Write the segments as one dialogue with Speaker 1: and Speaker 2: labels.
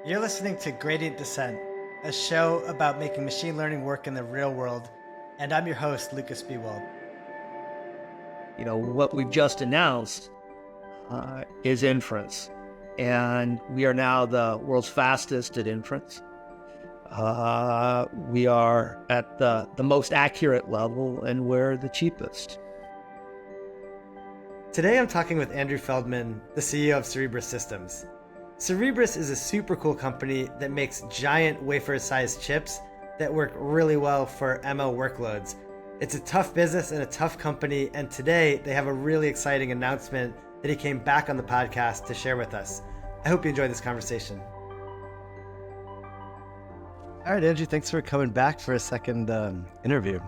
Speaker 1: You're listening to Gradient Dissent, a show about making machine learning work in the real world, and I'm your host, Lukas Biewald.
Speaker 2: What we've just announced is inference, and we are now the world's fastest at inference. We are at the most accurate level, and we're the cheapest.
Speaker 1: Today I'm talking with Andrew Feldman, the CEO of Cerebras Systems. Cerebras is a super cool company that makes giant wafer-sized chips that work really well for ML workloads. It's a tough business and a tough company, and today they have a really exciting announcement that he came back on the podcast to share with us. I hope you enjoyed this conversation. All right, Andrew, thanks for coming back for a second interview.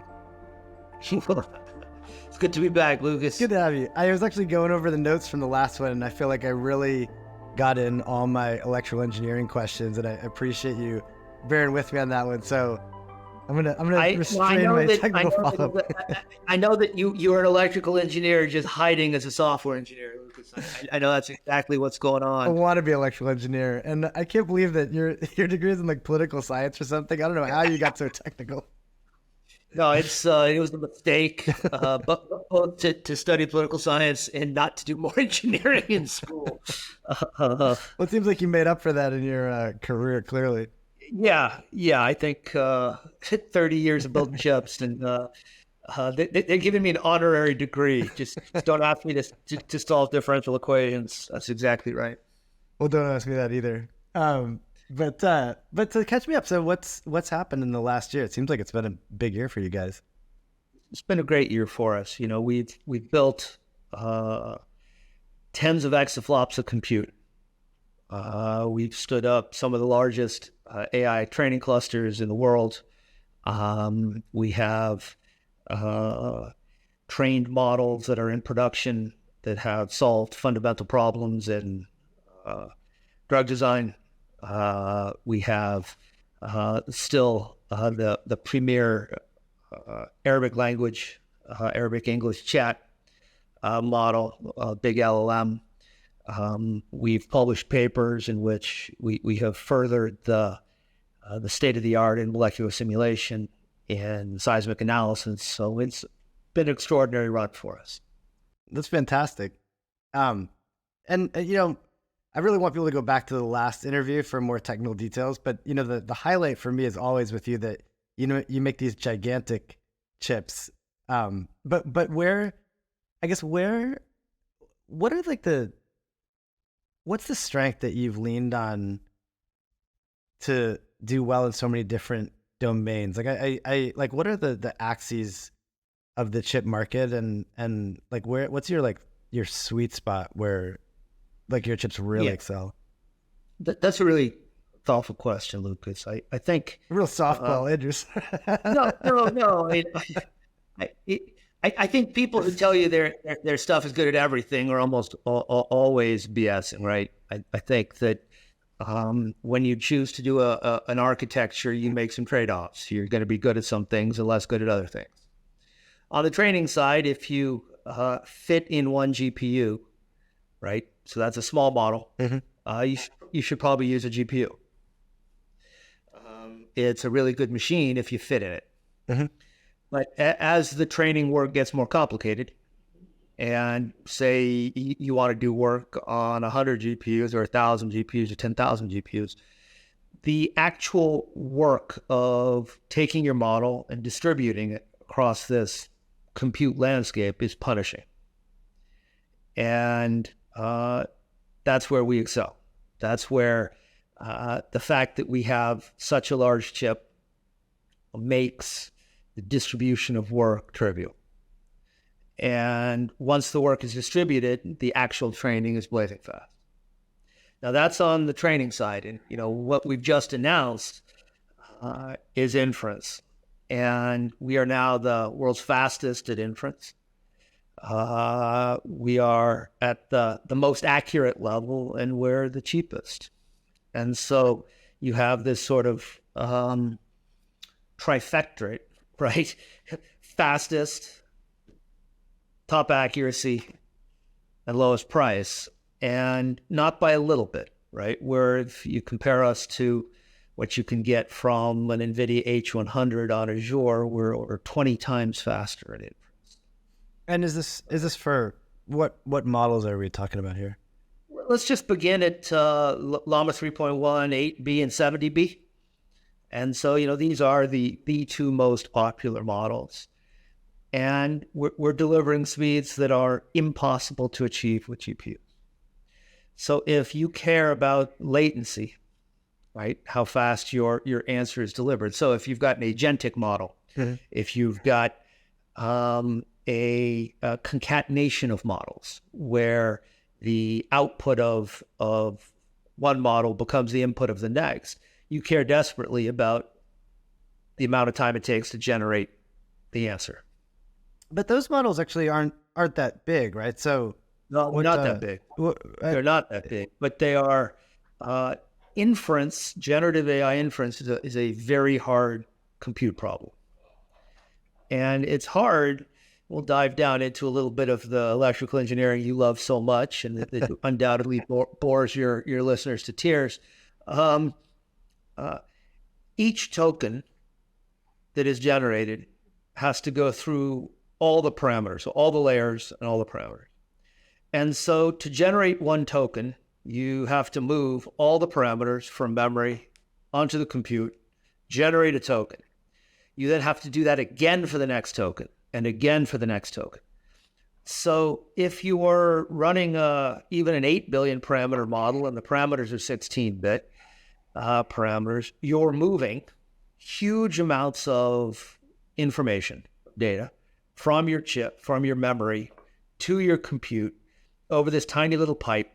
Speaker 2: It's good to be back, Lucas.
Speaker 1: Good to have you. I was actually going over the notes from the last one, and I feel like I really got in all my electrical engineering questions, and I appreciate you bearing with me on that one. So I'm gonna restrain my technical follow-up.
Speaker 2: I know that you are an electrical engineer just hiding as a software engineer, Lucas. I know that's exactly what's going on.
Speaker 1: I want to be an electrical engineer, and I can't believe that your degree is in like political science or something. I don't know how you got so technical.
Speaker 2: No, it was a mistake, but both to study political science and not to do more engineering in school.
Speaker 1: Well, it seems like you made up for that in your career, clearly.
Speaker 2: Yeah, I think 30 years of building chips, and they're giving me an honorary degree. Just don't ask me to solve differential equations. That's exactly right.
Speaker 1: Well, don't ask me that either. But to catch me up, so what's happened in the last year? It seems like it's been a big year for you guys.
Speaker 2: It's been a great year for us. We've built tens of exaflops of compute. We've stood up some of the largest AI training clusters in the world. We have trained models that are in production that have solved fundamental problems in drug design. We have still the premier Arabic language, Arabic English chat model, big LLM. We've published papers in which we have furthered the state of the art in molecular simulation and seismic analysis. So it's been an extraordinary run for us.
Speaker 1: That's fantastic. I really want people to go back to the last interview for more technical details, but the highlight for me is always with you that you make these gigantic chips. But what are what's the strength that you've leaned on to do well in so many different domains? Like I what are the axes of the chip market, and like what's your sweet spot where like your chips really excel?
Speaker 2: That's a really thoughtful question, Lucas. I think
Speaker 1: real softball, Idris.
Speaker 2: No. I think people who tell you their stuff is good at everything are almost always BSing, right? I think that when you choose to do an architecture, you make some trade-offs. You're going to be good at some things and less good at other things. On the training side, if you fit in one GPU, right? So that's a small model. Mm-hmm. You should probably use a GPU. It's a really good machine if you fit in it. Mm-hmm. But as the training work gets more complicated, and say you want to do work on 100 GPUs or 1,000 GPUs or 10,000 GPUs, the actual work of taking your model and distributing it across this compute landscape is punishing. And that's where we excel. That's where the fact that we have such a large chip makes the distribution of work trivial. And once the work is distributed, the actual training is blazing fast. Now that's on the training side. And what we've just announced is inference. And we are now the world's fastest at inference. We are at the most accurate level, and we're the cheapest. And so you have this sort of trifecta, right? Fastest, top accuracy, and lowest price, and not by a little bit. right? Where if you compare us to what you can get from an NVIDIA H100 on Azure, we're 20 times faster at it.
Speaker 1: And is this for what models are we talking about here?
Speaker 2: Let's just begin at Llama 3.1, 8B, and 70B. And so, these are the two most popular models. And we're delivering speeds that are impossible to achieve with GPUs. So if you care about latency, right, how fast your answer is delivered. So if you've got an agentic model, if you've got a concatenation of models where the output of one model becomes the input of the next, you care desperately about the amount of time it takes to generate the answer.
Speaker 1: But those models actually aren't that big, right? So
Speaker 2: no, not that big. They're not that big, but they are. Inference, generative AI inference is a very hard compute problem, and it's hard. We'll dive down into a little bit of the electrical engineering you love so much, and that undoubtedly bores your listeners to tears. Each token that is generated has to go through all the parameters, so all the layers and all the parameters. And so to generate one token, you have to move all the parameters from memory onto the compute, generate a token. You then have to do that again for the next token and again for the next token. So if you are running even an 8 billion parameter model and the parameters are 16-bit parameters, you're moving huge amounts of information, data, from your chip, from your memory to your compute over this tiny little pipe,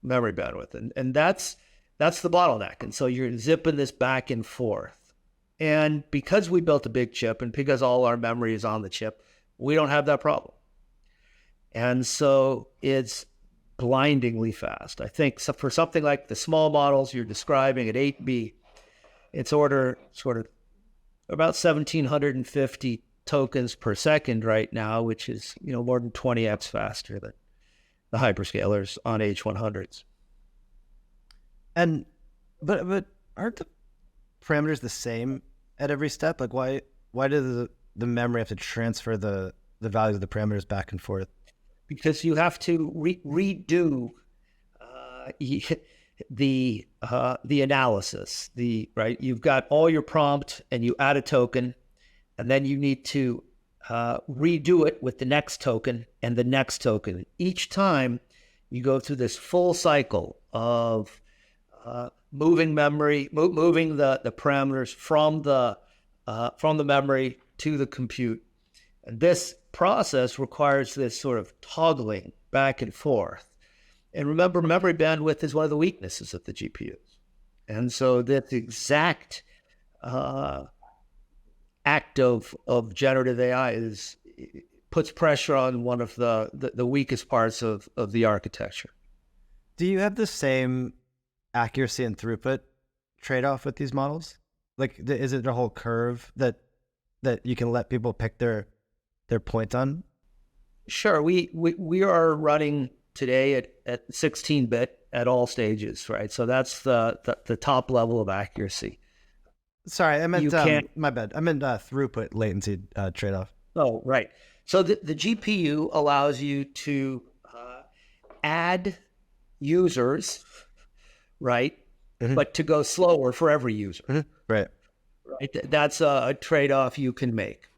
Speaker 2: memory bandwidth. And that's the bottleneck. And so you're zipping this back and forth. And because we built a big chip and because all our memory is on the chip, we don't have that problem. And so it's blindingly fast. I think so for something like the small models you're describing at 8B, it's order sort of about 1,750 tokens per second right now, which is more than 20x faster than the hyperscalers on H100s.
Speaker 1: And but aren't the parameters the same at every step? Like why does the memory have to transfer the values of the parameters back and forth?
Speaker 2: Because you have to redo the analysis. You've got all your prompt and you add a token, and then you need to redo it with the next token and the next token. Each time you go through this full cycle of moving memory, moving the parameters from the memory to the compute. And this process requires this sort of toggling back and forth. And remember, memory bandwidth is one of the weaknesses of the GPUs. And so that exact act of generative AI puts pressure on one of the weakest parts of the architecture.
Speaker 1: Do you have the same accuracy and throughput trade-off with these models? Like, is it a whole curve that you can let people pick their points on?
Speaker 2: Sure. We are running today at 16-bit at all stages, right? So that's the top level of accuracy.
Speaker 1: Sorry, I meant my bad. I meant throughput latency trade-off.
Speaker 2: Oh, right. So the GPU allows you to add users, right? Mm-hmm. But to go slower for every user.
Speaker 1: Mm-hmm. Right.
Speaker 2: That's a trade-off you can make.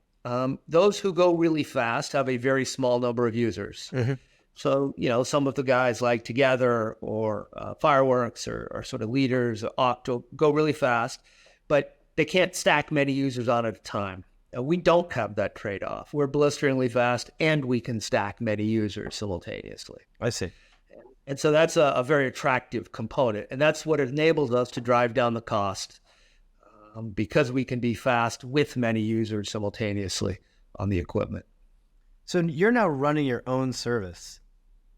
Speaker 2: Those who go really fast have a very small number of users. Mm-hmm. So, some of the guys like Together or Fireworks or sort of leaders, Octo, go really fast, but they can't stack many users on at a time. We don't have that trade-off. We're blisteringly fast, and we can stack many users simultaneously.
Speaker 1: I see.
Speaker 2: And so that's a very attractive component, and that's what enables us to drive down the cost because we can be fast with many users simultaneously on the equipment.
Speaker 1: So you're now running your own service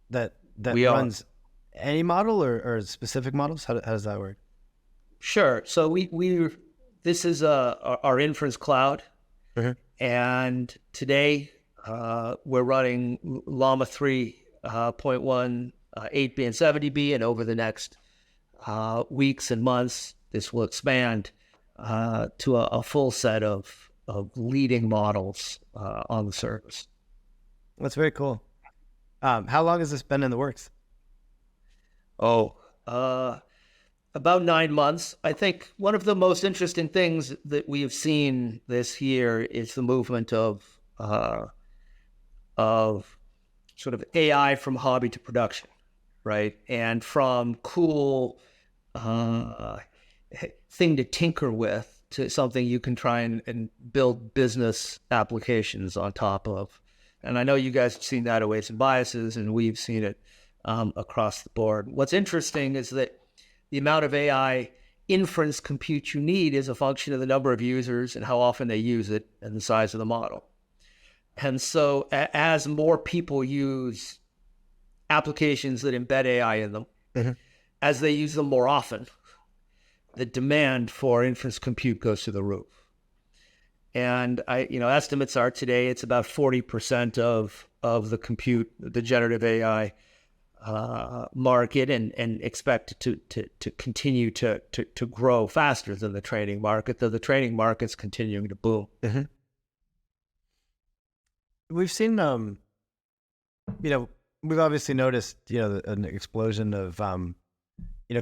Speaker 1: that runs any model or specific models? How does that work?
Speaker 2: Sure. So this is our inference cloud. Mm-hmm. And today we're running Llama 3.1, 8B and 70B, and over the next weeks and months, this will expand to a full set of leading models on the service.
Speaker 1: That's very cool. How long has this been in the works?
Speaker 2: About 9 months. I think one of the most interesting things that we have seen this year is the movement of sort of AI from hobby to production, right? And from cool thing to tinker with to something you can try and build business applications on top of. And I know you guys have seen that at Weights and Biases, and we've seen it across the board. What's interesting is that the amount of AI inference compute you need is a function of the number of users and how often they use it and the size of the model. And so as more people use applications that embed AI in them, as they use them more often, the demand for inference compute goes to the roof. And estimates are today it's about 40% of the compute, the generative AI market, and expect to continue to grow faster than the training market, though the training market's continuing to boom.
Speaker 1: We've seen, we've obviously noticed, an explosion of,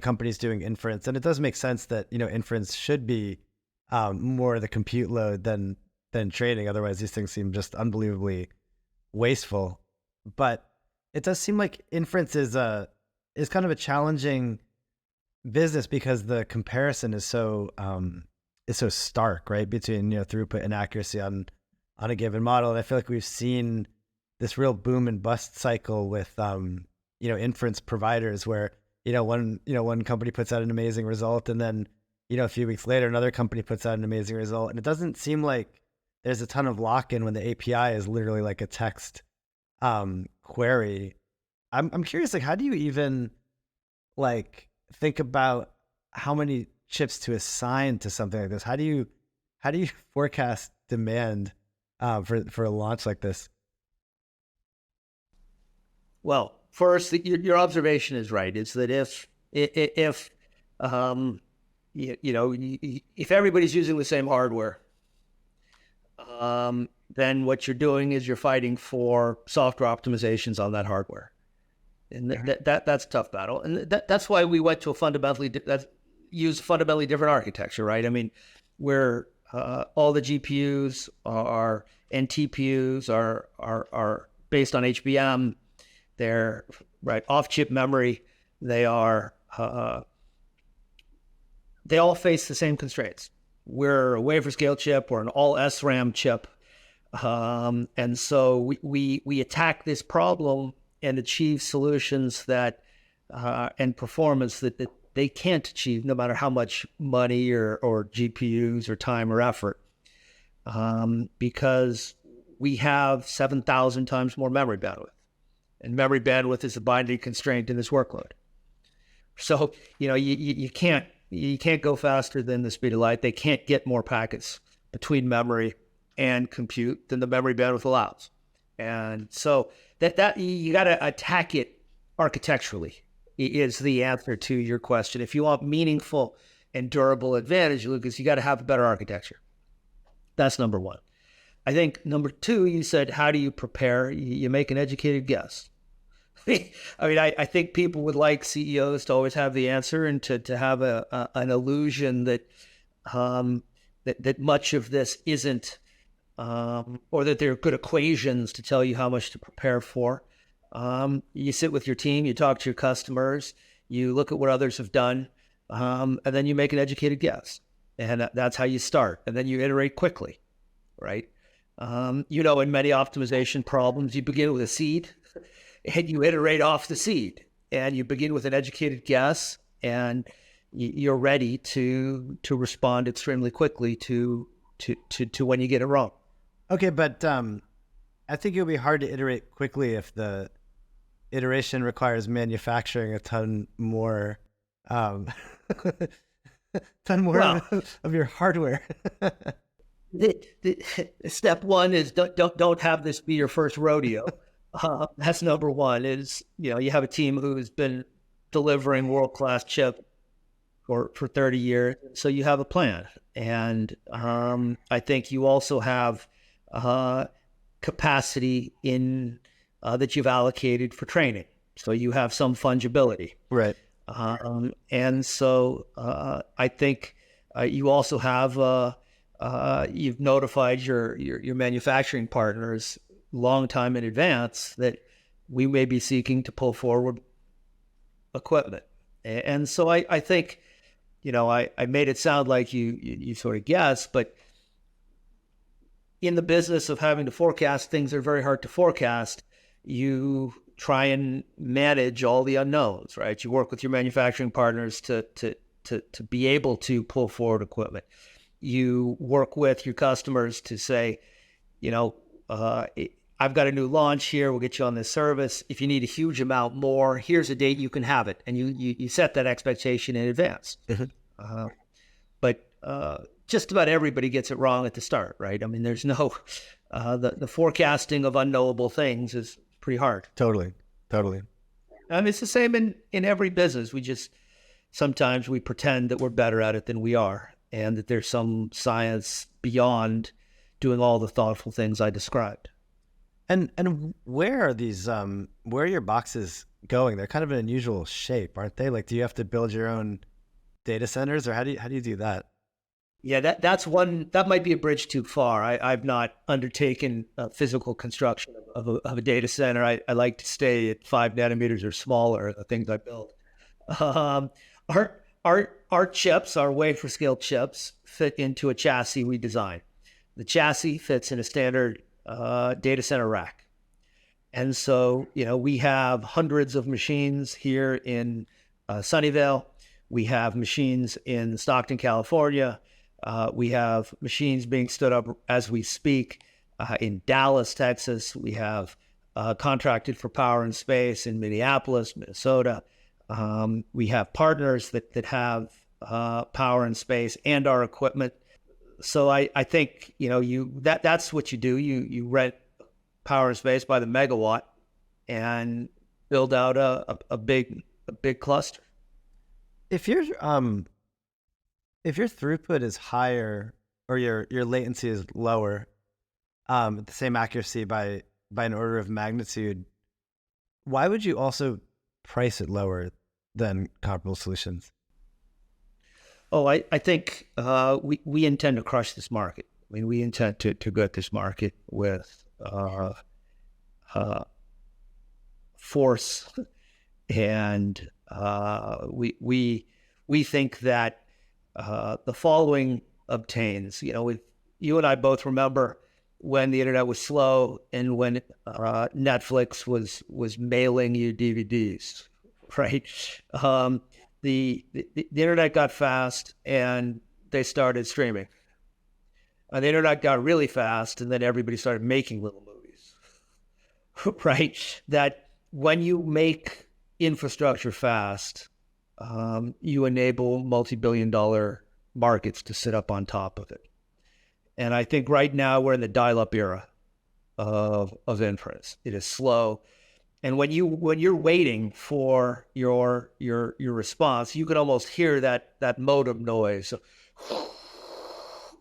Speaker 1: companies doing inference, and it does make sense that, inference should be more the compute load than training. Otherwise, these things seem just unbelievably wasteful. But it does seem like inference is kind of a challenging business because the comparison is so stark, right, between throughput and accuracy on a given model. And I feel like we've seen this real boom and bust cycle with inference providers where one company puts out an amazing result, and then a few weeks later another company puts out an amazing result, and it doesn't seem like there's a ton of lock-in when the API is literally like a text query. I'm curious, like, how do you even think about how many chips to assign to something like this? How do you forecast demand for a launch like this?
Speaker 2: Well, first, your observation is right. It's that if everybody's using the same hardware, then what you're doing is you're fighting for software optimizations on that hardware, and that's a tough battle. And that's why we went to a fundamentally different architecture, right? I mean, where all the GPUs and TPUs are based on HBM. They're right off-chip memory. They are. They all face the same constraints. We're a Wafer-Scale chip. We're an all SRAM chip, and so we attack this problem and achieve solutions that and performance that they can't achieve, no matter how much money or GPUs or time or effort, because we have 7,000 times more memory bandwidth. And memory bandwidth is a binding constraint in this workload. So, you can't go faster than the speed of light. They can't get more packets between memory and compute than the memory bandwidth allows. And so that you got to attack it architecturally is the answer to your question. If you want meaningful and durable advantage, Lukas, you got to have a better architecture. That's number one. I think number two, you said, how do you prepare? You make an educated guess. I mean, I think people would like CEOs to always have the answer and to have an illusion that that much of this isn't, or that there are good equations to tell you how much to prepare for. You sit with your team, you talk to your customers, you look at what others have done, and then you make an educated guess. And that's how you start. And then you iterate quickly, right? In many optimization problems, you begin with a seed and you iterate off the seed, and you begin with an educated guess, and you're ready to respond extremely quickly to when you get it wrong.
Speaker 1: Okay, but I think it would be hard to iterate quickly if the iteration requires manufacturing a ton more of your hardware.
Speaker 2: Step one is don't have this be your first rodeo. That's number one. Is you have a team who's been delivering world-class chip for 30 years. So you have a plan. And I think you also have capacity in that you've allocated for training. So you have some fungibility.
Speaker 1: Right.
Speaker 2: And so I think you also have you've notified your manufacturing partners long time in advance that we may be seeking to pull forward equipment. And so I think, I made it sound like you sort of guessed, but in the business of having to forecast, things are very hard to forecast. You try and manage all the unknowns, right? You work with your manufacturing partners to be able to pull forward equipment. You work with your customers to say, I've got a new launch here. We'll get you on this service. If you need a huge amount more, here's a date you can have it. And you set that expectation in advance. Mm-hmm. But just about everybody gets it wrong at the start, right? I mean, there's no, the forecasting of unknowable things is pretty hard.
Speaker 1: Totally.
Speaker 2: It's the same in every business. Sometimes we pretend that we're better at it than we are, and that there's some science beyond doing all the thoughtful things I described.
Speaker 1: And where are these, where are your boxes going? They're kind of an unusual shape, aren't they? Like, do you have to build your own data centers, or how do you do that?
Speaker 2: Yeah, that might be a bridge too far. I've not undertaken physical construction of a data center. I like to stay at 5 nanometers or smaller, the things I build. Our chips, our Wafer-Scale chips, fit into a chassis we design. The chassis fits in a standard data center rack. And so, we have hundreds of machines here in Sunnyvale. We have machines in Stockton, California. We have machines being stood up as we speak in Dallas, Texas. We have contracted for power and space in Minneapolis, Minnesota. We have partners that have power and space and our equipment. So I think that's what you do. You rent power and space by the megawatt and build out a big cluster.
Speaker 1: If your throughput is higher or your latency is lower, the same accuracy by an order of magnitude, why would you also price it lower than comparable solutions?
Speaker 2: Oh, I think we intend to crush this market. I mean, we intend to go at this market with force, and we think that the following obtains. You and I both remember when the internet was slow and when Netflix was mailing you DVDs, right? The internet got fast and they started streaming. The internet got really fast and then everybody started making little movies, right? That when you make infrastructure fast, you enable multi-billion-dollar markets to sit up on top of it. And I think right now we're in the dial-up era of inference. It is slow. And when you're waiting for your response, you can almost hear that modem noise,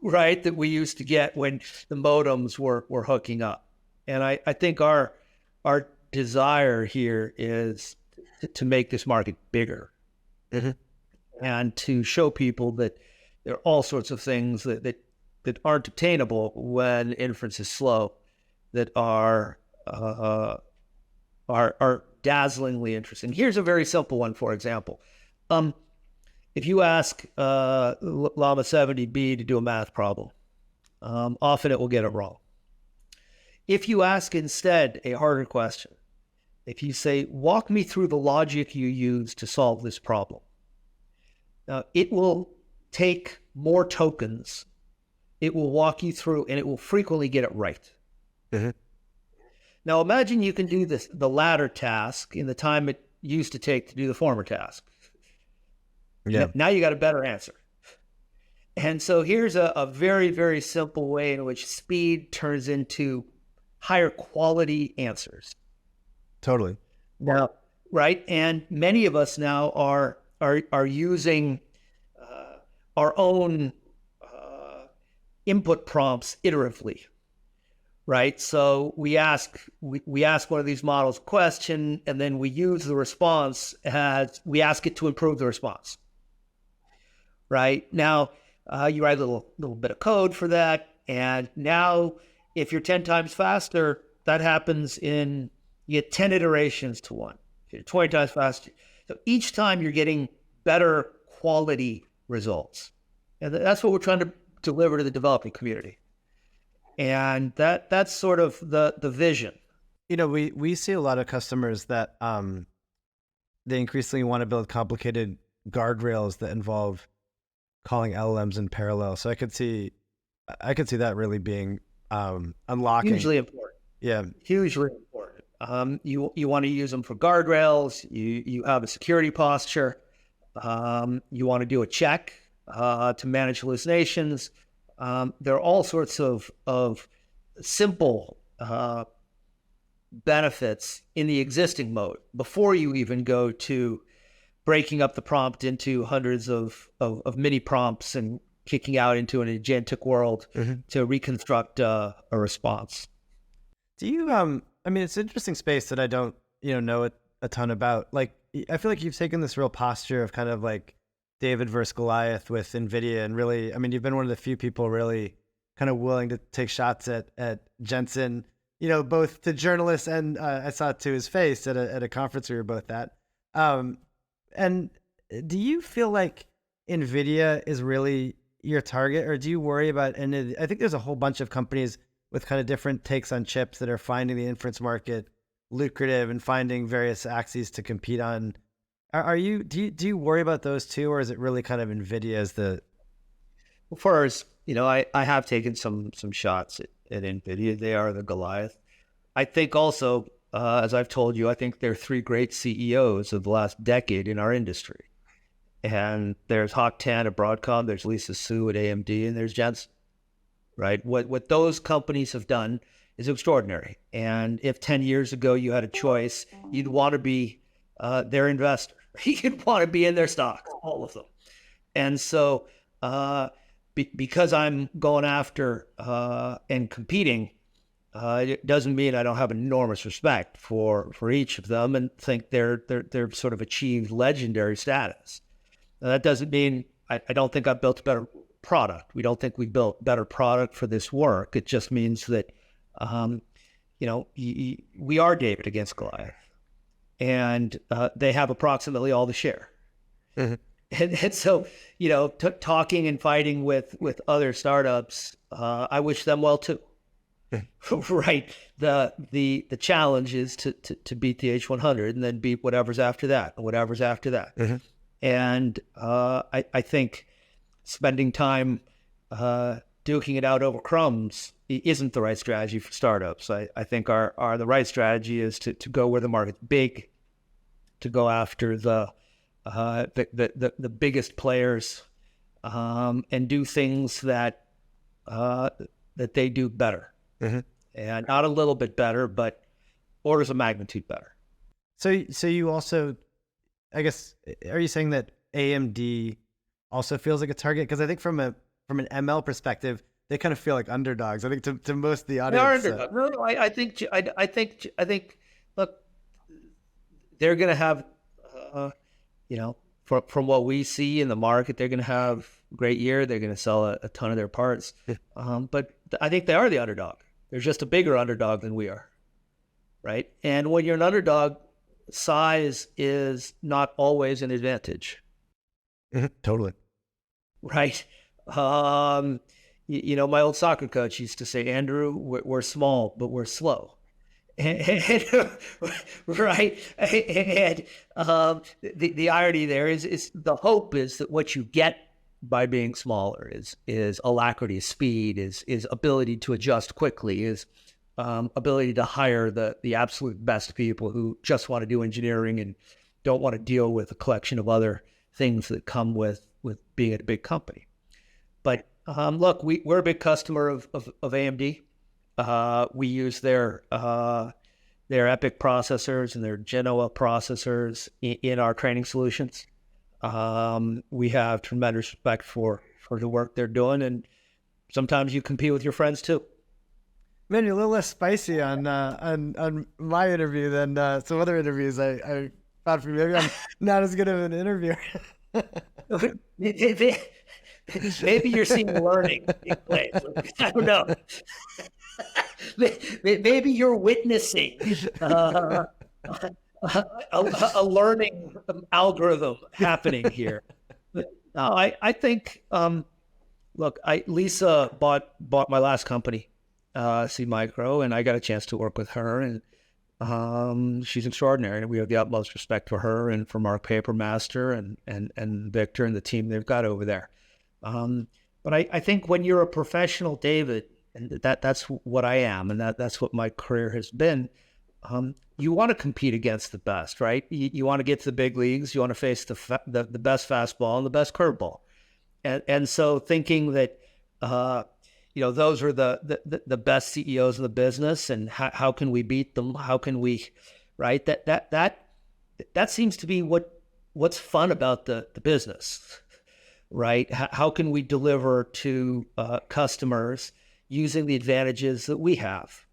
Speaker 2: right? That we used to get when the modems were hooking up. And I think our desire here is to make this market bigger, mm-hmm. and to show people that there are all sorts of things that aren't obtainable when inference is slow, that are dazzlingly interesting. Here's a very simple one, for example. If you ask Llama 70B to do a math problem, often it will get it wrong. If you ask instead a harder question, if you say, walk me through the logic you use to solve this problem, it will take more tokens. It will walk you through, and it will frequently get it right. Mm-hmm. Now imagine you can do the latter task in the time it used to take to do the former task. Yeah. Now you got a better answer. And so here's a very, very simple way in which speed turns into higher quality answers.
Speaker 1: Totally.
Speaker 2: Now, right? And many of us now are using our own input prompts iteratively, right? So we ask one of these models a question, and then we use the response as we ask it to improve the response. Right now, you write a little bit of code for that, and now if you're 10 times faster, that happens you get 10 iterations to one. If you're 20 times faster, so each time you're getting better quality results, and that's what we're trying to deliver to the developing community. And that's sort of the vision.
Speaker 1: We see a lot of customers that they increasingly want to build complicated guardrails that involve calling LLMs in parallel. So I could see that really being unlocking.
Speaker 2: Hugely important.
Speaker 1: Yeah,
Speaker 2: hugely important. You want to use them for guardrails. You have a security posture. You want to do a check to manage hallucinations. There are all sorts of simple benefits in the existing mode before you even go to breaking up the prompt into hundreds of mini prompts and kicking out into an agentic world to reconstruct a response.
Speaker 1: Do you, I mean, it's an interesting space that I don't, know a ton about. Like, I feel like you've taken this real posture of kind of like David versus Goliath with NVIDIA. And really, I mean, you've been one of the few people really kind of willing to take shots at Jensen, both to journalists and I saw it to his face at a conference we were both at. And do you feel like NVIDIA is really your target, or do you worry about, and I think there's a whole bunch of companies with kind of different takes on chips that are finding the inference market lucrative and finding various axes to compete on. Do you worry about those too, or is it really kind of NVIDIA as the?
Speaker 2: Well, first, I have taken some shots at NVIDIA. They are the Goliath. I think also, as I've told you, I think there are three great CEOs of the last decade in our industry. And there's Hock Tan at Broadcom, there's Lisa Su at AMD, and there's Jensen, right? What those companies have done is extraordinary. And if 10 years ago you had a choice, you'd want to be their investor. You'd want to be in their stocks, all of them. And so because I'm going after and competing, it doesn't mean I don't have enormous respect for each of them and think they're sort of achieved legendary status. Now, that doesn't mean I don't think I've built a better product. We don't think we built better product for this work. It just means that, we are David against Goliath, and they have approximately all the share. Mm-hmm. And so, talking and fighting with other startups, I wish them well too. Right. The challenge is to beat the H100 and then beat whatever's after that and whatever's after that. Mm-hmm. And I think spending time duking it out over crumbs isn't the right strategy for startups. I think the right strategy is to go where the market's big, to go after the biggest players, and do things that they do better. Mm-hmm. And not a little bit better, but orders of magnitude better.
Speaker 1: So you also, I guess, are you saying that AMD also feels like a target? Because I think from an ML perspective, they kind of feel like underdogs. I think to most of the audience,
Speaker 2: they are underdogs. No, I think. Look, they're going to have, from what we see in the market, they're going to have a great year. They're going to sell a ton of their parts, but I think they are the underdog. They're just a bigger underdog than we are, right? And when you're an underdog, size is not always an advantage.
Speaker 1: Totally.
Speaker 2: Right. My old soccer coach used to say, Andrew, we're small, but we're slow. Right. And the irony there is the hope is that what you get by being smaller is alacrity, speed, is ability to adjust quickly, is ability to hire the absolute best people who just want to do engineering and don't want to deal with a collection of other things that come with being at a big company. But look, we're a big customer of AMD. We use their EPYC processors and their Genoa processors in our training solutions. We have tremendous respect for the work they're doing, and sometimes you compete with your friends too.
Speaker 1: Man, you're a little less spicy on my interview than some other interviews I found for you. Maybe I'm not as good of an interviewer.
Speaker 2: Maybe you're seeing learning take place. I don't know. Maybe you're witnessing a learning algorithm happening here. But no, I think look, Lisa bought my last company, C Micro, and I got a chance to work with her, and she's extraordinary. And we have the utmost respect for her and for Mark Papermaster and Victor and the team they've got over there. But I think when you're a professional, David, and that's what I am, and that's what my career has been. You want to compete against the best, right? You want to get to the big leagues. You want to face the best fastball and the best curveball. And so thinking that, those are the best CEOs of the business, and how can we beat them? How can we, right? That seems to be what's fun about the business, right? How can we deliver to customers using the advantages that we have?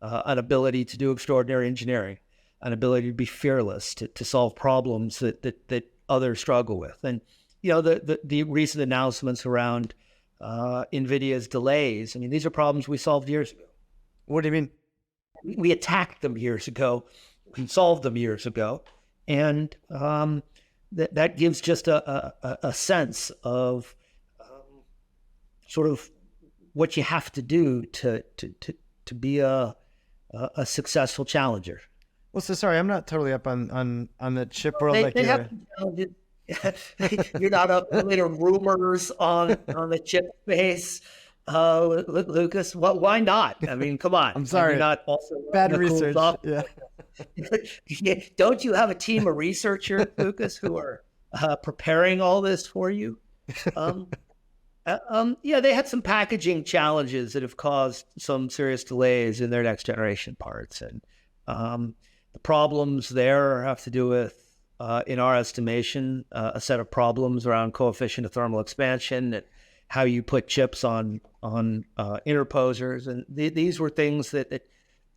Speaker 2: An ability to do extraordinary engineering, an ability to be fearless, to solve problems that others struggle with. And, the recent announcements around NVIDIA's delays, I mean, these are problems we solved years ago.
Speaker 1: What do you mean?
Speaker 2: We attacked them years ago. We solved them years ago. And that gives just a sense of sort of what you have to do to be a successful challenger.
Speaker 1: Well, so sorry, I'm not totally up on the chip world.
Speaker 2: They have challenges. You're not up to rumors on the chip space, Lukas. Why not? I mean, come on.
Speaker 1: I'm sorry.
Speaker 2: You're not also
Speaker 1: bad research. Yeah.
Speaker 2: Don't you have a team of researchers, Lukas, who are preparing all this for you? They had some packaging challenges that have caused some serious delays in their next generation parts. And the problems there have to do with, in our estimation, a set of problems around coefficient of thermal expansion and how you put chips on interposers. And these were things that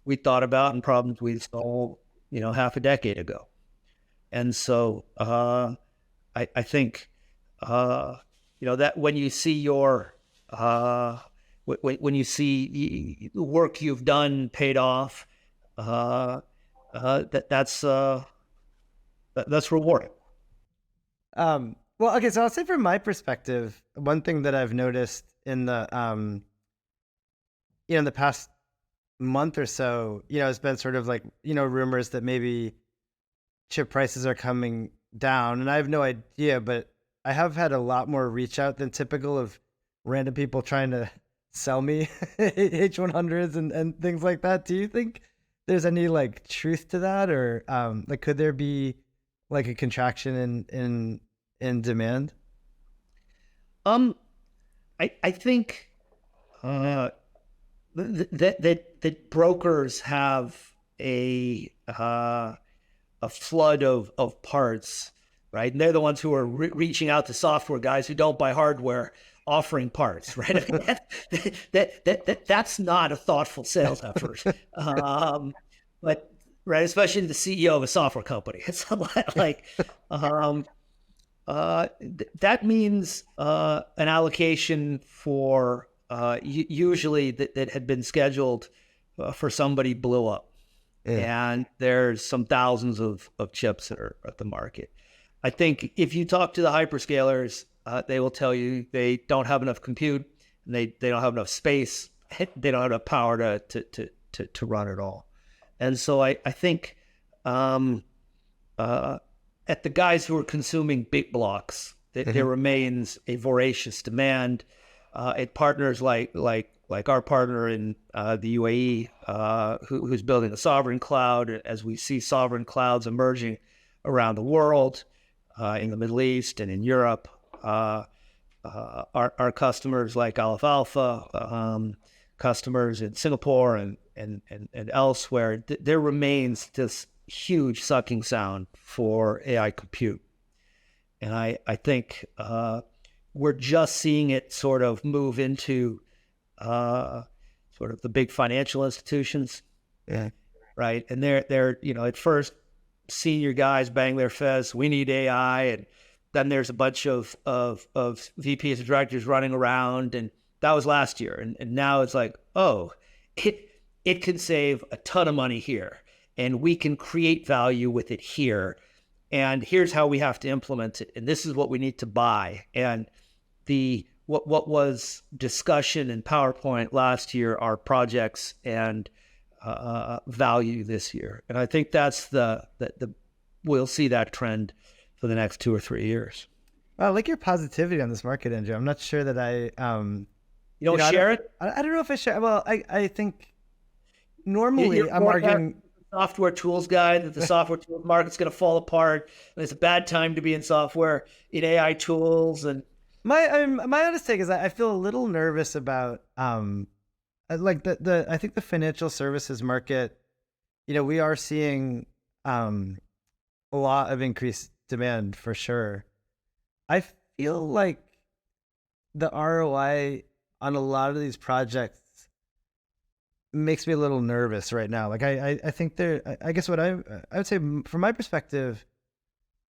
Speaker 2: we thought about and problems we solved, half a decade ago. And so I think, that when you see when you see the work you've done paid off, that's rewarding.
Speaker 1: Well, okay, so I'll say from my perspective, one thing that I've noticed in the in the past month or so, has been sort of like, rumors that maybe chip prices are coming down, and I have no idea, but I have had a lot more reach out than typical of random people trying to sell me H100s and things like that. Do you think there's any truth to that, or could there be a contraction in demand?
Speaker 2: I think that brokers have a flood of parts, right? And they're the ones who are reaching out to software guys who don't buy hardware, offering parts, right? I mean, that's not a thoughtful sales effort. But right, especially the CEO of a software company, it's like that means an allocation for usually that had been scheduled for somebody blew up. Yeah. And there's some thousands of chips that are at the market. I think if you talk to the hyperscalers, they will tell you they don't have enough compute, and they don't have enough space, they don't have enough power to run it all. And so I think at the guys who are consuming big blocks, there remains a voracious demand. At partners like our partner in the UAE, who's building a sovereign cloud, as we see sovereign clouds emerging around the world, in the Middle East and in Europe. Our customers like Aleph Alpha, customers in Singapore and elsewhere, there remains this huge sucking sound for AI compute. And I think we're just seeing it sort of move into sort of the big financial institutions.
Speaker 1: Yeah.
Speaker 2: Right. And they're, at first senior guys bang their fists, we need AI. And then there's a bunch of VPs and directors running around. And that was last year. And now it's like, oh, it can save a ton of money here. And we can create value with it here. And here's how we have to implement it. And this is what we need to buy. And what was discussion in PowerPoint last year are projects and value this year. And I think that's we'll see that trend for the next 2 or 3 years.
Speaker 1: Well, I like your positivity on this market, Andrew. I'm not sure that I
Speaker 2: you don't share it.
Speaker 1: I don't know if I share. Well, I think normally I'm arguing
Speaker 2: software tools guy that the software tools market's going to fall apart and it's a bad time to be in software, in AI tools. And
Speaker 1: my honest take is I feel a little nervous about like I think the financial services market, we are seeing a lot of increased demand for sure. I feel like the ROI on a lot of these projects makes me a little nervous right now. Like I think I guess what I would say from my perspective,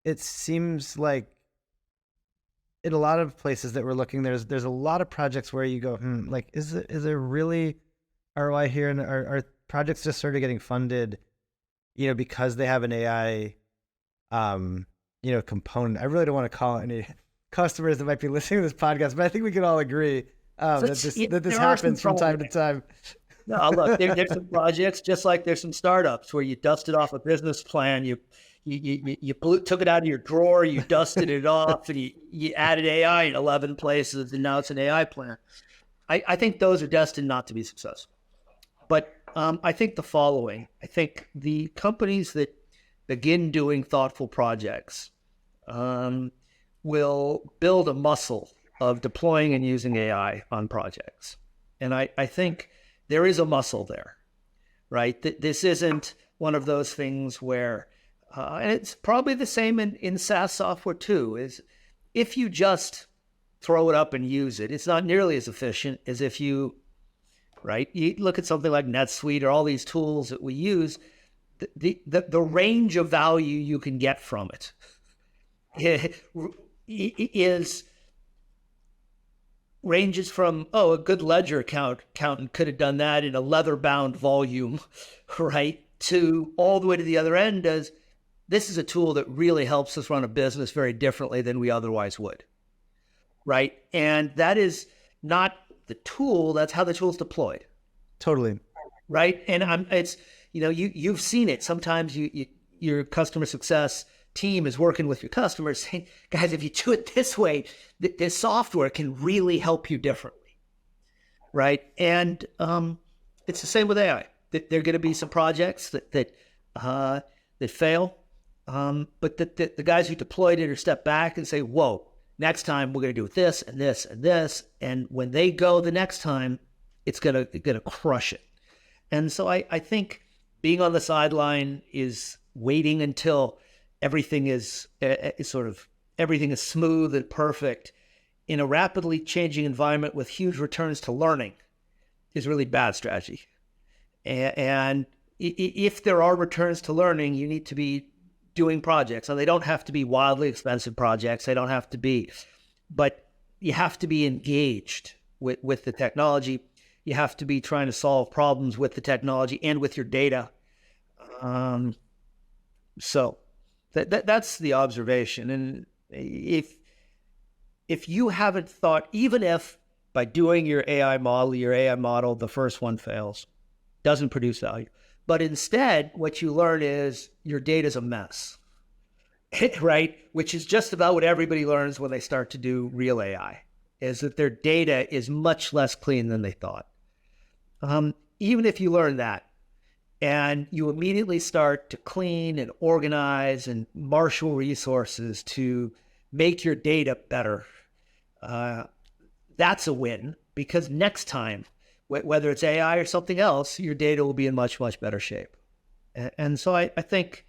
Speaker 1: it seems like in a lot of places that we're looking, there's a lot of projects where you go, like, is there really ROI here? And are projects just sort of getting funded, because they have an AI, component? I really don't want to call any customers that might be listening to this podcast, but I think we can all agree that this happens from time to time.
Speaker 2: No, look, there's some projects, just like there's some startups where you dusted off a business plan, you took it out of your drawer, you dusted it off, and you added AI in 11 places, and now it's an AI plan. I think those are destined not to be successful. But I think the following: I think the companies that begin doing thoughtful projects will build a muscle of deploying and using AI on projects. And I think there is a muscle there, right? This isn't one of those things where, and it's probably the same in SaaS software too, is if you just throw it up and use it, it's not nearly as efficient as if you look at something like NetSuite or all these tools that we use, the range of value you can get from it ranges from, a good ledger accountant could have done that in a leather-bound volume, right? To all the way to the other end as this is a tool that really helps us run a business very differently than we otherwise would, right? And that is not the tool, that's how the tool's deployed.
Speaker 1: Totally.
Speaker 2: Right? And it's, you've seen it. Sometimes your customer success team is working with your customers saying, guys, if you do it this way, this software can really help you differently, right? And it's the same with AI. There are going to be some projects that fail, but the guys who deployed it or step back and say, whoa, next time we're going to do this and this and this. And when they go the next time, it's going to crush it. And so I think being on the sideline is waiting until everything is everything is smooth and perfect in a rapidly changing environment with huge returns to learning is really bad strategy. And if there are returns to learning, you need to be doing projects. And they don't have to be wildly expensive projects. They don't have to be, but you have to be engaged with the technology. You have to be trying to solve problems with the technology and with your data. So that's the observation. And if you haven't thought, even if by doing your AI model, the first one fails, doesn't produce value, but instead what you learn is your data's a mess, right? Which is just about what everybody learns when they start to do real AI, is that their data is much less clean than they thought. Even if you learn that, and you immediately start to clean and organize and marshal resources to make your data better, that's a win, because next time, whether it's AI or something else, your data will be in much, much better shape. And so I think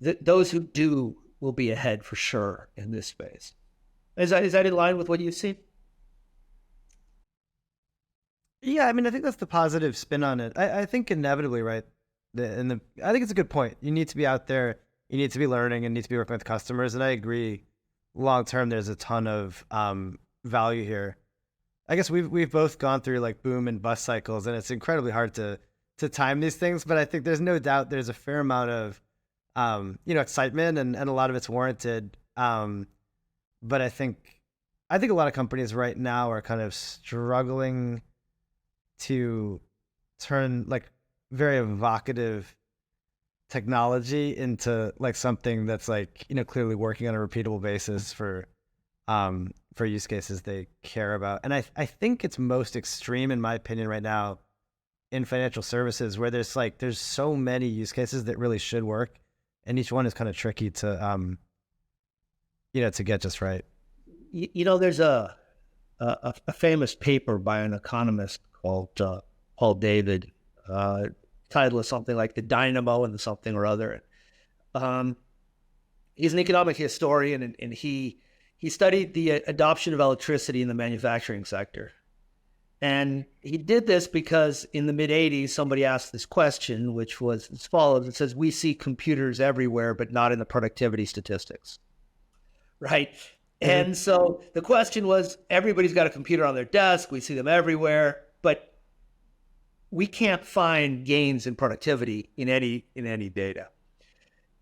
Speaker 2: that those who do will be ahead for sure in this space. Is that in line with what you've seen?
Speaker 1: Yeah, I mean, I think that's the positive spin on it. I think inevitably, right? I think it's a good point. You need to be out there, you need to be learning, and need to be working with customers. And I agree, long term, there's a ton of value here. I guess we've both gone through like boom and bust cycles, and it's incredibly hard to time these things. But I think there's no doubt there's a fair amount of excitement, and a lot of it's warranted. But I think a lot of companies right now are kind of struggling to turn like very evocative technology into like something that's like clearly working on a repeatable basis for use cases they care about. And I think it's most extreme in my opinion right now in financial services, where there's so many use cases that really should work, and each one is kind of tricky to to get just right.
Speaker 2: There's a famous paper by an economist called Paul David. Title is something like "The Dynamo" and the something or other. He's an economic historian, and he studied the adoption of electricity in the manufacturing sector. And he did this because in the mid-'80s, somebody asked this question, which was as follows. It says, we see computers everywhere, but not in the productivity statistics, right? Mm-hmm. And so the question was, everybody's got a computer on their desk. We see them everywhere, but we can't find gains in productivity in any data.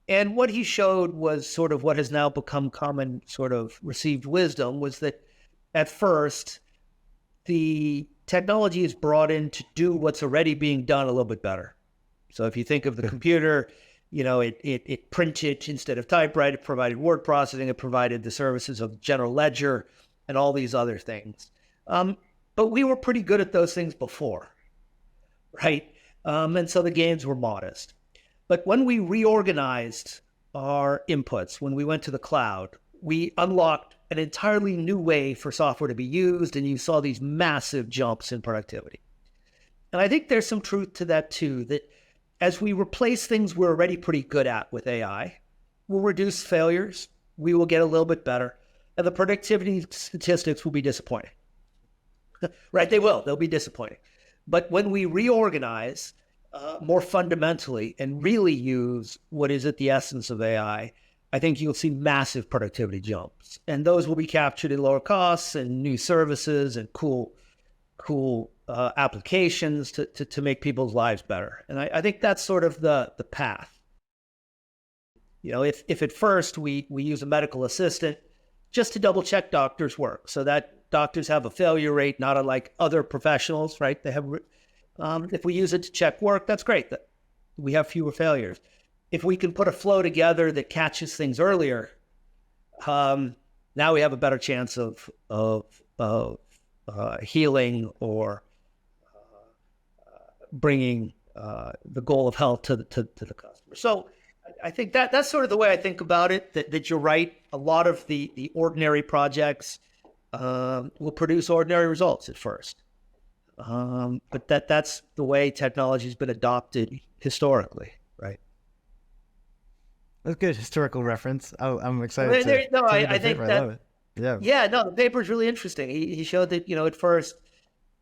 Speaker 2: And what he showed was sort of what has now become common sort of received wisdom, was that at first, the technology is brought in to do what's already being done a little bit better. So if you think of the computer, it printed instead of typewriter, it provided word processing, it provided the services of general ledger and all these other things. But we were pretty good at those things before, right? And so the gains were modest. But when we reorganized our inputs, when we went to the cloud, we unlocked an entirely new way for software to be used, and you saw these massive jumps in productivity. And I think there's some truth to that too, that as we replace things we're already pretty good at with AI, we'll reduce failures, we will get a little bit better, and the productivity statistics will be disappointing. Right? They'll be disappointing. But when we reorganize more fundamentally and really use what is at the essence of AI, I think you'll see massive productivity jumps, and those will be captured in lower costs and new services and cool applications to make people's lives better. And I think that's sort of the path. If at first we use a medical assistant just to double check doctors' work, so that doctors have a failure rate not unlike other professionals, right? They have. If we use it to check work, that's great. That we have fewer failures. If we can put a flow together that catches things earlier, now we have a better chance of healing or bringing the goal of health to the customer. So I think that's sort of the way I think about it. That you're right. A lot of the ordinary projects will produce ordinary results at first, but that's the way technology has been adopted historically, right?
Speaker 1: That's a good historical reference. I'm excited.
Speaker 2: I think that. I love it. Yeah. No, the paper is really interesting. He showed that at first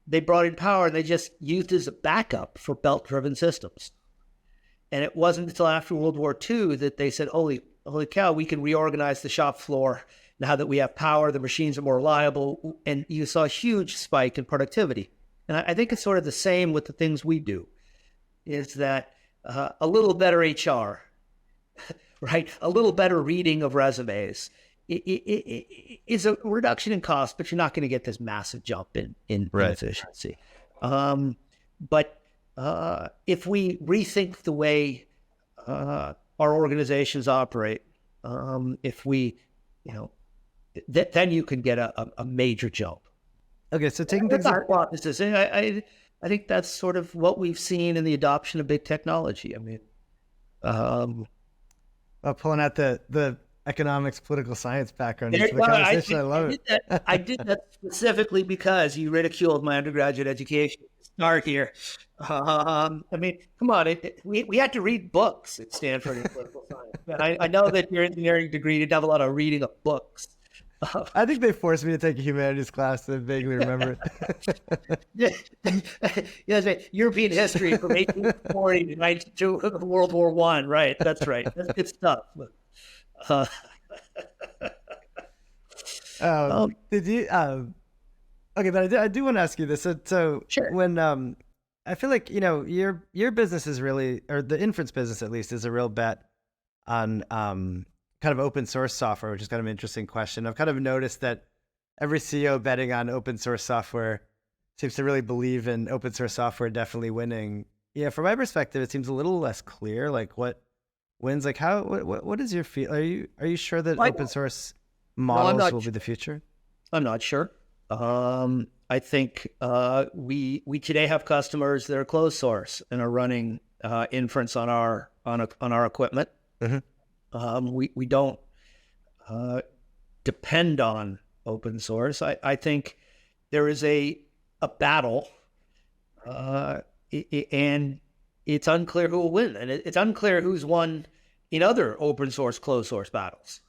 Speaker 2: they brought in power and they just used it as a backup for belt-driven systems, and it wasn't until after World War II that they said, "Holy cow, we can reorganize the shop floor now that we have power. The machines are more reliable," and you saw a huge spike in productivity. And I think it's sort of the same with the things we do. Is that a little better HR? Right, a little better reading of resumes is a reduction in cost, but you're not going to get this massive jump in
Speaker 1: right.
Speaker 2: efficiency. But if we rethink the way our organizations operate, if we, then you can get a major jump.
Speaker 1: Okay, so taking things.
Speaker 2: I think that's sort of what we've seen in the adoption of big technology. I mean.
Speaker 1: Pulling out the economics, political science background for the conversation. I love it.
Speaker 2: I did that specifically because you ridiculed my undergraduate education. are here. I mean, come on. We had to read books at Stanford in political science. And I know that your engineering degree didn't have a lot of reading of books.
Speaker 1: I think they forced me to take a humanities class to vaguely remember it.
Speaker 2: Yes, right. European history from 1840 to 92, World War One. Right. That's right. That's good stuff. Uh,
Speaker 1: Did you? Okay, but I do want to ask you this. So
Speaker 2: sure.
Speaker 1: when I feel like your business is really, or the inference business at least, is a real bet on kind of open source software, which is kind of an interesting question. I've kind of noticed that every CEO betting on open source software seems to really believe in open source software definitely winning. Yeah, from my perspective, it seems a little less clear. Like what wins? Like how? What is your feel? Are you sure that open source models will be the future?
Speaker 2: I'm not sure. I think we today have customers that are closed source and are running inference on our equipment. Mm-hmm. We don't depend on open source. I think there is a battle, and it's unclear who will win, and it's unclear who's won in other open source, closed source battles.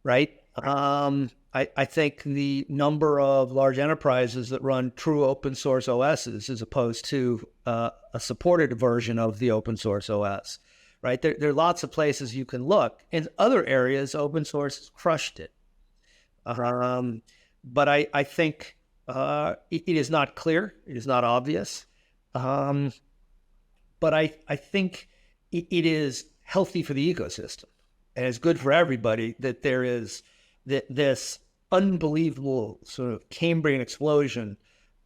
Speaker 2: Right. I think the number of large enterprises that run true open source OSs as opposed to a supported version of the open source OS, right? There are lots of places you can look. In other areas, open source has crushed it. But I think it is not clear. It is not obvious. But I think it is healthy for the ecosystem. And it's good for everybody that there is this unbelievable sort of Cambrian explosion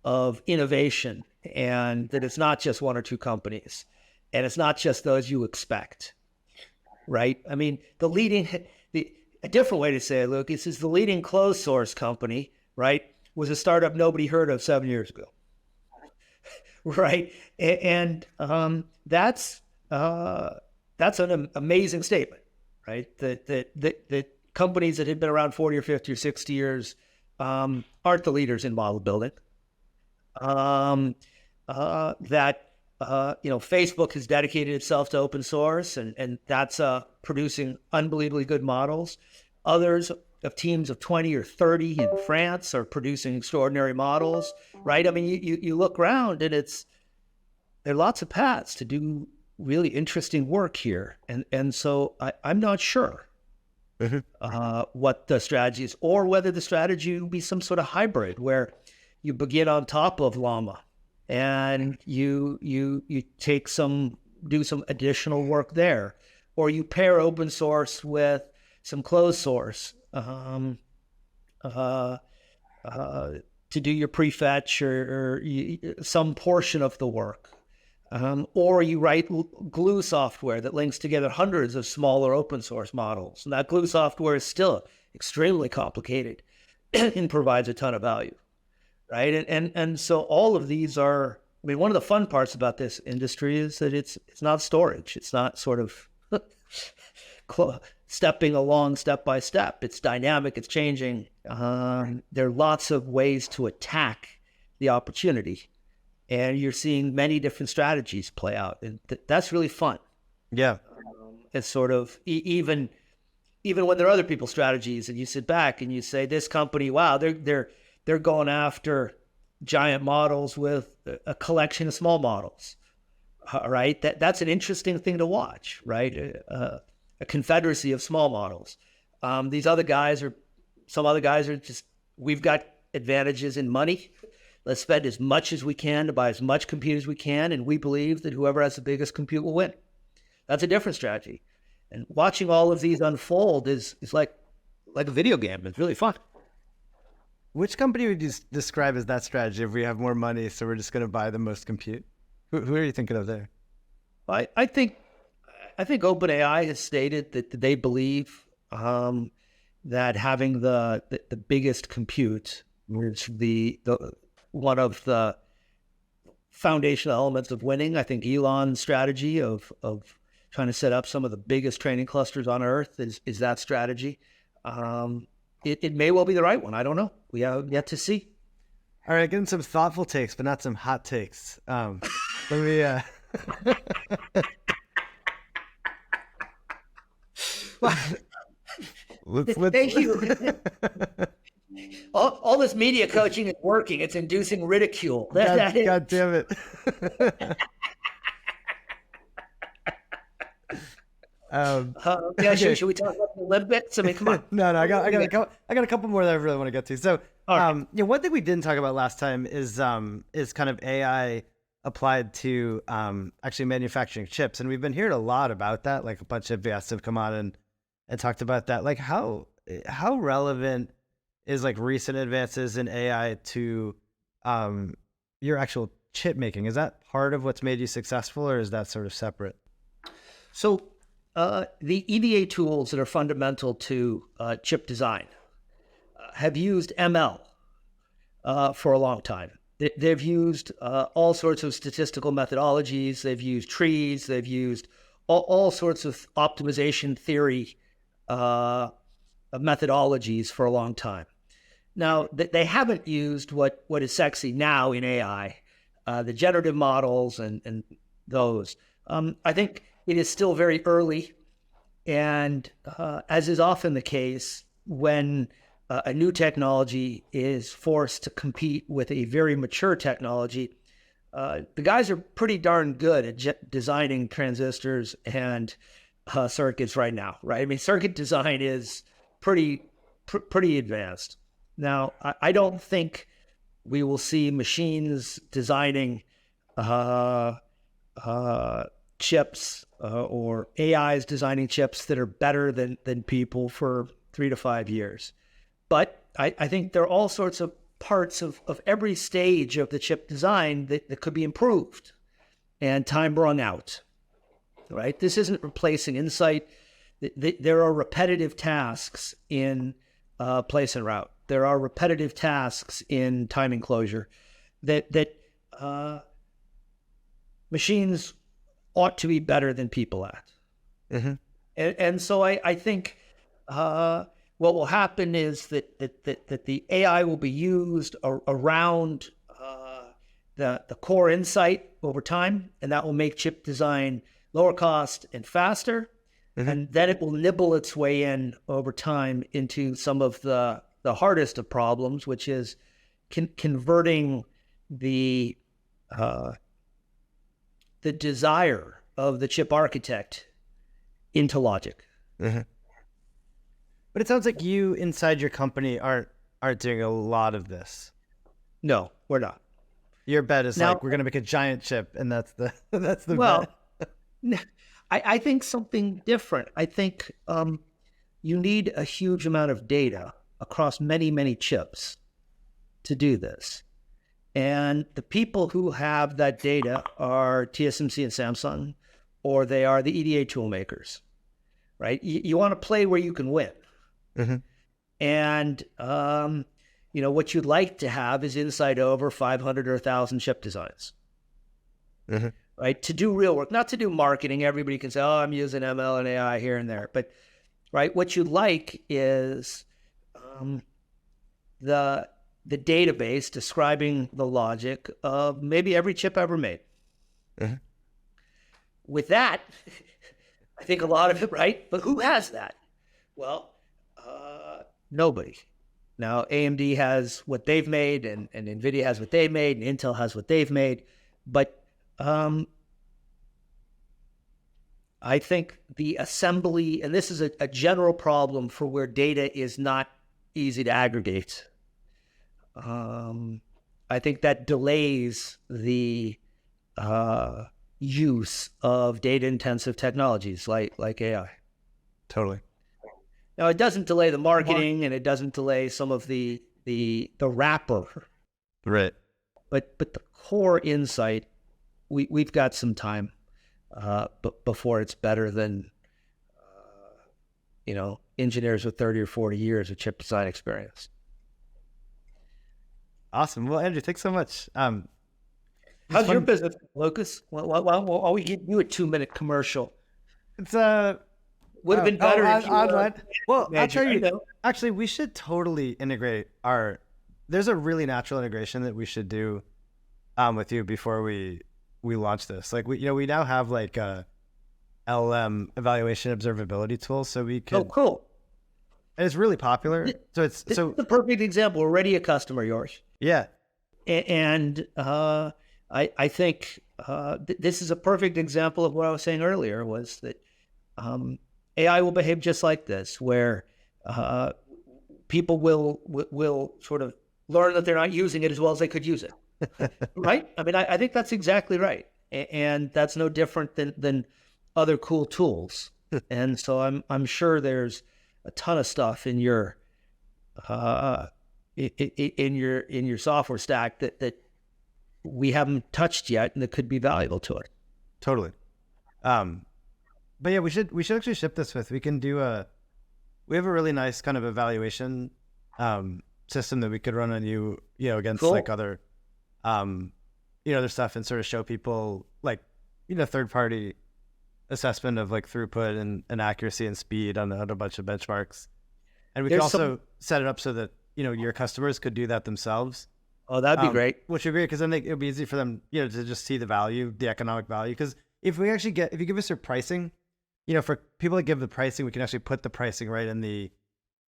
Speaker 2: of innovation, and that it's not just one or two companies, and it's not just those you expect, right? I mean, a different way to say it, Lucas, is the leading closed source company, right, was a startup nobody heard of 7 years ago, right? And that's an amazing statement. Right, that companies that had been around 40 or 50 or 60 years aren't the leaders in model building. Facebook has dedicated itself to open source, and that's producing unbelievably good models. Others of teams of 20 or 30 in France are producing extraordinary models. Right, I mean, you look around, and there are lots of paths to do really interesting work here. And so I'm not sure what the strategy is, or whether the strategy will be some sort of hybrid where you begin on top of Llama and you do some additional work there, or you pair open source with some closed source to do your prefetch or some portion of the work. Or you write glue software that links together hundreds of smaller open source models. And that glue software is still extremely complicated and provides a ton of value, right? And so all of these are, I mean, one of the fun parts about this industry is that it's not storage. It's not sort of stepping along step by step. It's dynamic, it's changing. There are lots of ways to attack the opportunity. And you're seeing many different strategies play out, and that's really fun.
Speaker 1: Yeah,
Speaker 2: it's sort of even when there are other people's strategies, and you sit back and you say, "This company, wow, they're going after giant models with a collection of small models." Right? That's an interesting thing to watch. Right? A confederacy of small models. Some other guys are just, we've got advantages in money. Let's spend as much as we can to buy as much compute as we can, and we believe that whoever has the biggest compute will win. That's a different strategy. And watching all of these unfold is like a video game. It's really fun.
Speaker 1: Which company would you describe as that strategy? If we have more money, so we're just going to buy the most compute? Who are you thinking of there?
Speaker 2: I think OpenAI has stated that they believe that having the biggest compute is the one of the foundational elements of winning. I think Elon's strategy of trying to set up some of the biggest training clusters on Earth is that strategy. It may well be the right one. I don't know. We have yet to see.
Speaker 1: All right, getting some thoughtful takes, but not some hot takes. Let me. Let's.
Speaker 2: Thank you. All this media coaching is working. It's inducing ridicule.
Speaker 1: God damn it.
Speaker 2: Okay. Should we talk about the Olympics? I mean, come on.
Speaker 1: No, I got a couple more that I really want to get to. So,
Speaker 2: Right.
Speaker 1: one thing we didn't talk about last time is kind of AI applied to actually manufacturing chips, and we've been hearing a lot about that. Like a bunch of guests have come on and talked about that. Like how relevant is like recent advances in AI to your actual chip making? Is that part of what's made you successful, or is that sort of separate?
Speaker 2: So the EDA tools that are fundamental to chip design have used ML for a long time. They've used all sorts of statistical methodologies. They've used trees. They've used all sorts of optimization theory methodologies for a long time. Now, they haven't used what is sexy now in AI, the generative models and those. I think it is still very early, and as is often the case, when a new technology is forced to compete with a very mature technology, the guys are pretty darn good at designing transistors and circuits right now, right? I mean, circuit design is pretty advanced. Now, I don't think we will see machines designing chips or AIs designing chips that are better than people for 3 to 5 years. But I think there are all sorts of parts of every stage of the chip design that could be improved and time wrung out, right? This isn't replacing insight. There are repetitive tasks in place and route. There are repetitive tasks in time enclosure that machines ought to be better than people at. Mm-hmm. And so I think what will happen is that the AI will be used around the core insight over time, and that will make chip design lower cost and faster. Mm-hmm. And then it will nibble its way in over time into some of the hardest of problems, which is converting the desire of the chip architect into logic.
Speaker 1: Mm-hmm. But it sounds like you inside your company aren't doing a lot of this.
Speaker 2: No, we're not.
Speaker 1: Your bet is now, like we're going to make a giant chip, and that's the bet.
Speaker 2: I think something different. I think you need a huge amount of data across many chips to do this. And the people who have that data are TSMC and Samsung, or they are the EDA tool makers, right? You want to play where you can win. Mm-hmm. And, what you'd like to have is insight over 500 or 1,000 chip designs, mm-hmm. right? To do real work, not to do marketing. Everybody can say, oh, I'm using ML and AI here and there. But, right, what you'd like is the database describing the logic of maybe every chip ever made. Mm-hmm. With that, I think a lot of it, right? But who has that? Well, nobody. Now, AMD has what they've made, and NVIDIA has what they've made, and Intel has what they've made. But I think the assembly, and this is a general problem for where data is not easy to aggregate. I think that delays the use of data-intensive technologies like AI.
Speaker 1: Totally.
Speaker 2: Now, it doesn't delay the marketing, and it doesn't delay some of the wrapper.
Speaker 1: Right.
Speaker 2: But the core insight, we've got some time before it's better than engineers with 30 or 40 years of chip design experience.
Speaker 1: Awesome. Well, Andrew, thanks so much.
Speaker 2: How's your business, Lukas? While we give you a 2-minute commercial.
Speaker 1: It's
Speaker 2: would have been better if you
Speaker 1: Well, I'll tell you, actually, we should totally integrate our there's a really natural integration that we should do with you before we launch this. Like we now have like a LLM evaluation observability tool, so we could.
Speaker 2: Oh, cool.
Speaker 1: And it's really popular. So it's
Speaker 2: the perfect example. We're already a customer of yours.
Speaker 1: Yeah.
Speaker 2: And I think this is a perfect example of what I was saying earlier, was that AI will behave just like this, where people will sort of learn that they're not using it as well as they could use it. Right? I mean, I think that's exactly right. And that's no different than other cool tools. And so I'm sure there's a ton of stuff in your in your software stack that we haven't touched yet and that could be valuable to it.
Speaker 1: Totally. But yeah, we should actually ship this with. We have a really nice kind of evaluation system that we could run on you against
Speaker 2: Cool.
Speaker 1: like other other stuff, and sort of show people like third party assessment of like throughput and accuracy and speed on a bunch of benchmarks. And we could also set it up so that your customers could do that themselves.
Speaker 2: Oh, that'd be great.
Speaker 1: Which would be great, because then it would be easy for them to just see the value, the economic value. Because if you give us your pricing, for people that give the pricing, we can actually put the pricing right in the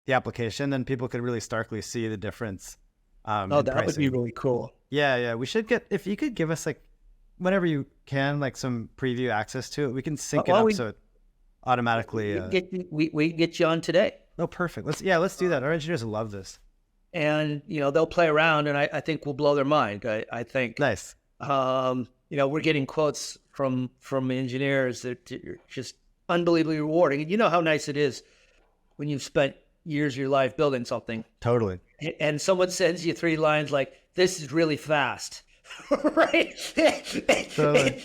Speaker 1: application, and people could really starkly see the difference.
Speaker 2: Oh, that would be really cool.
Speaker 1: Yeah. We should if you could give us like, whenever you can, like some preview access to it, we can sync it up so it automatically.
Speaker 2: We can get you on today.
Speaker 1: Oh, perfect. Let's do that. Our engineers will love this.
Speaker 2: And they'll play around, and I think we'll blow their mind. I think.
Speaker 1: Nice.
Speaker 2: We're getting quotes from engineers that are just unbelievably rewarding. And you know how nice it is when you've spent years of your life building something.
Speaker 1: Totally.
Speaker 2: And someone sends you 3 lines like, "This is really fast." Right?
Speaker 1: Totally.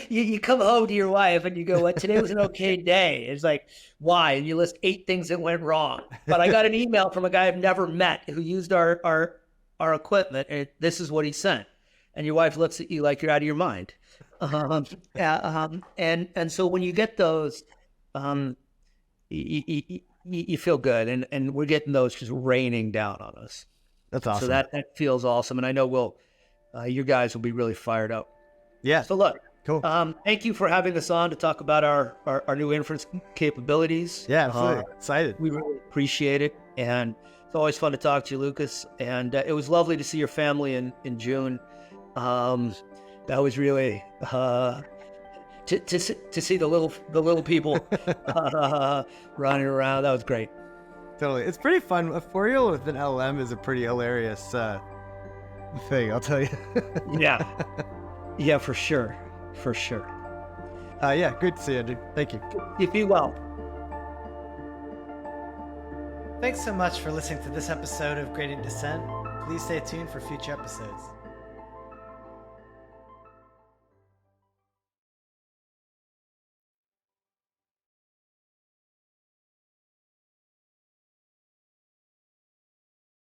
Speaker 2: You come home to your wife and you go, "What? Today was an okay day." It's like, "Why?" And you list 8 things that went wrong. But I got an email from a guy I've never met who used our equipment, and this is what he sent. And your wife looks at you like you're out of your mind. And so when you get those, you feel good, and we're getting those just raining down on us.
Speaker 1: That's awesome.
Speaker 2: So that feels awesome, and I know you guys will be really fired up.
Speaker 1: Yeah.
Speaker 2: So look,
Speaker 1: cool.
Speaker 2: Thank you for having us on to talk about our new inference capabilities.
Speaker 1: Yeah, absolutely. Excited.
Speaker 2: We really appreciate it, and it's always fun to talk to you, Lukas. And it was lovely to see your family in June. That was really to see the little people running around. That was great.
Speaker 1: Totally. It's pretty fun. A 4-year-old with an LLM is a pretty hilarious thing, I'll tell you.
Speaker 2: Yeah, for sure.
Speaker 1: Yeah, good to see you, Andrew. Thank you.
Speaker 2: You be well.
Speaker 1: Thanks so much for listening to this episode of Gradient Dissent. Please stay tuned for future episodes.